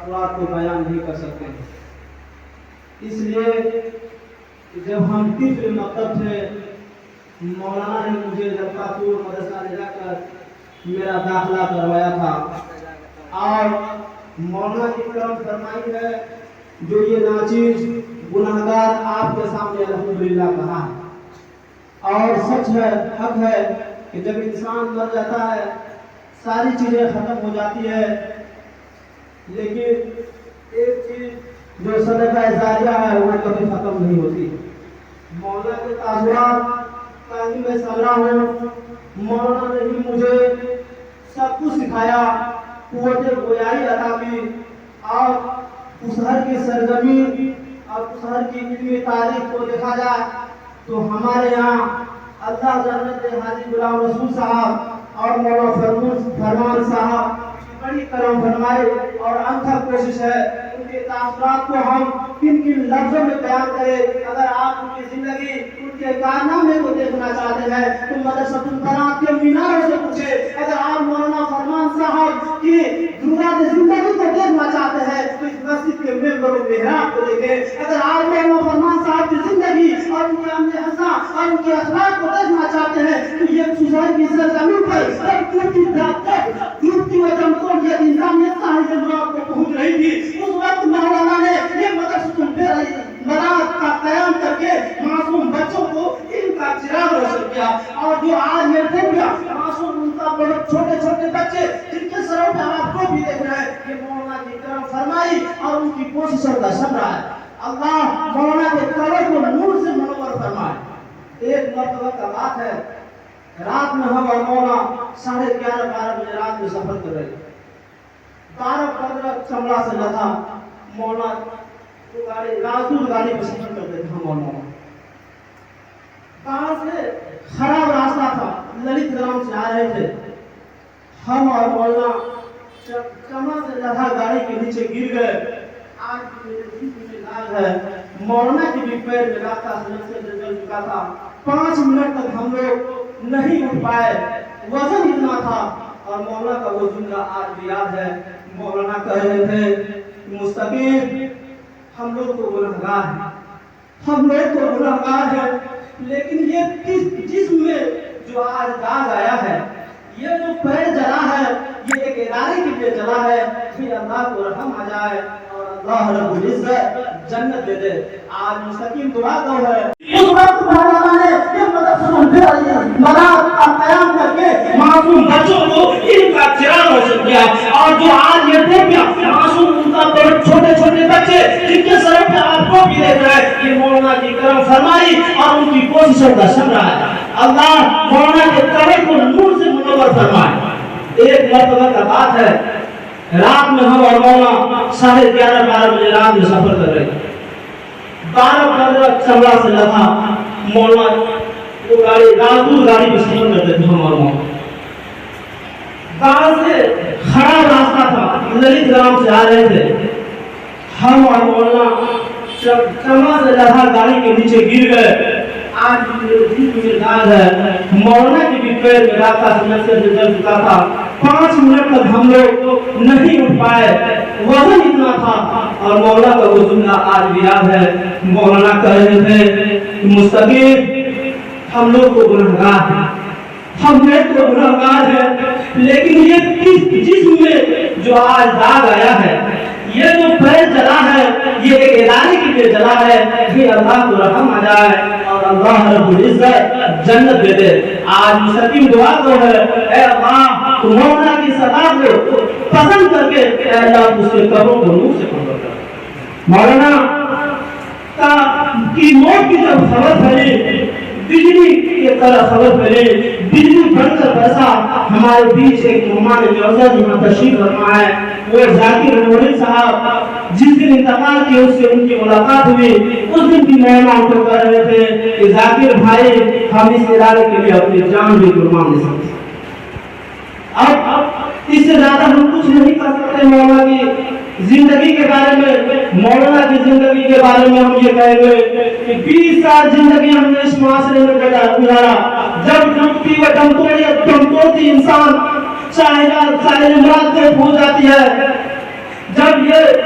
تاثرات کو بیان نہیں کر سکتے ہیں۔ اس لیے جب ہم طفل مکتب تھے، مولانا نے مجھے جلپاپور مدرسہ لے جا کر میرا داخلہ کروایا تھا، اور مولانا کی کرم فرمائی ہے جو یہ ناچیز گناہگار آپ کے سامنے الحمدللہ کہا ہے، اور سچ ہے، حق ہے کہ جب انسان مر جاتا ہے ساری چیزیں ختم ہو جاتی ہے، لیکن ایک چیز جو صدقہ جاریہ ہے وہ کبھی ختم نہیں ہوتی۔ مولانا کے تاثرات کا ہی میں سمرا ہوں۔ مولانا نے ہی مجھے سب کچھ سکھایا، قوت گویائی عطا کی، اور اسہر کی سرزمین اور اسہر کی علمی تاریخ کو دیکھا جائے تو ہمارے یہاں اللہ جنت حاجی غلام رسول صاحب اور مولانا فرمان صاحب بڑی کرم فرمائے، اور انتھک کوشش ہے ان کے تاثرات کو ہم کن کن لفظوں میں بیان کریں۔ اگر آپ ان کی زندگی، ان کے کارنامے کو دیکھنا چاہتے ہیں تو مدرسۃ البنات کے میناروں سے پوچھیں۔ اگر آپ مولانا فرمان صاحب کی درود زندگی کو دیکھنا چاہتے ہیں تو اس مسجد کے ممبر و محراب کو دیکھیں۔ اگر آپ مولانا فرمان صاحب کی زندگی اور ان کے عمل حسنہ اور ان کے اخلاق کو دیکھنا چاہتے ہیں تو یہ سوسائٹی کی سرزمین پر ڈوبتی و چمکتی یہ انسانیت صاحب مراد کو پہنچ رہی تھی، اس وقت مولانا نے یہ مدرسۃ البنات کا قیام کر کے معصوم بچوں کو علم کا چراغ روشن کیا، اور جو آج میں دیکھ گیا معصوم ان کا بہت چھوٹے چھوٹے بچے جن کے سروں پہ آپ کو بھی دیکھ رہے ہیں، یہ مولانا کی کرم فرمائی اور ان کی کوششوں کا ثمرہ ہے۔ اللہ مولانا کے قبر کو نور سے منور فرمائے۔ ایک مرتبہ کا بات ہے، رات میں ہم اور مولانا 11:30 بجے رات میں سفر کر رہے تھے۔ 12-15 چمڑا سے لگا مولانا گاڑی پر سفر کرتے تھے ہم اور مولانا۔ کہاں سے خراب راستہ تھا، للت گرام سے آ رہے تھے ہم اور مولانا، چمڑا سے لگا گاڑی کے نیچے گر گئے۔ آج میرے جسم میں داغ ہے، مولانا کی بھی پیر میں لگا تھا، سے جل چکا تھا۔ 5 منٹ تک ہم لوگ نہیں اٹھ پائے، وزن اتنا تھا، اور مولانا کا وہ جملہ آج بھی یاد ہے۔ مولانا کہہ رہے تھے مستقیم ہم لوگ تو گنہگار ہیں، ہم لوگ تو گنہگار ہیں، لیکن یہ جسم میں جو آج داغ آیا ہے، یہ جو پیر جلا ہے، یہ ایک ادارے کے لیے جلا ہے کہ اللہ کو رحم آ جائے اور اللہ رب العزت جنت دے دے۔ آج مستقیم دعا دو ہے۔ اس وقت مولانا نے یہ مدرسۃ البنات کا قیام کر کے معصوم بچوں کو علم کا چراغ روشن کیا، اور جو آج یہ دیکھ گیا معصوم ان کا بہت چھوٹے چھوٹے بچے جن کے سروں پہ آپ کو بھی دیکھ رہے ہیں، یہ مولانا کی کرم فرمائی اور ان کی کوششوں کا ثمرہ ہے۔ اللہ مولانا کے قبر کو نور سے منور فرمائے۔ ایک مرتبہ کا بات ہے، رات میں ہم اور مولانا 11:30 بجے رات میں سفر کر رہے تھے۔ 12-15 چمڑا سے لگا مولانا وہ گاڑی پہ سفر کرتے تھے ہم اور مولانا۔ گاؤں سے خراب راستہ تھا، للت گرام سے آ رہے تھے ہم اور مولانا، چمڑا سے لگا گاڑی کے نیچے گر گئے۔ آج میرے جسم میں داغ ہے، مولانا کی بھی پیر میں لگا تھا، سے جل چکا تھا۔ 5 منٹ تک ہم لوگ نہیں اٹھ پائے، وزن اتنا تھا، اور مولانا کا وہ جملہ آج بھی یاد ہے۔ مولانا کہہ رہے تھے مستقیم ہم لوگ کو گنہگار ہیں، ہم لوگ کو گنہگار ہیں، لیکن یہ جسم میں جو آج داغ آیا ہے، یہ جو پیر جلا ہے، یہ ایک ادارے کے لیے جلا ہے کہ اللہ کو رحم آ جائے اور اللہ رب العزت جنت دے دے۔ آج مستقیم دعا تو ہے، اے اللہ تو مولانا کی صدا کو پسند کر کے اے اللہ اس کے قبروں کو نور سے منور کر۔ مولانا کی موت کی جب خبر پھیلی، بجلی کی طرح خبر پھیلی، بجلی بن کر برسا، ہمارے بیچ ایک مہمان معزز یہاں تشریف فرما ہے، وہ ذاکر نوری صاحب، جس دن انتقال کیا اس سے ان کی ملاقات ہوئی۔ اس دن بھی مہمان کو کہہ رہے تھے کہ ذاکر بھائی ہم اس ادارے کے لیے اپنی جان بھی قربان دے سکتے، اب اس سے زیادہ ہم کچھ نہیں کر سکتے۔ مولانا کی زندگی کے بارے میں، مولانا کی زندگی کے بارے میں ہم یہ کہیں گے کہ 20 سال زندگی ہم نے اس معاشرے میں گزارا، جب ڈوبتی و دم توڑتی انسان چاہے مراد کو بھول جاتی ہے، جب یہ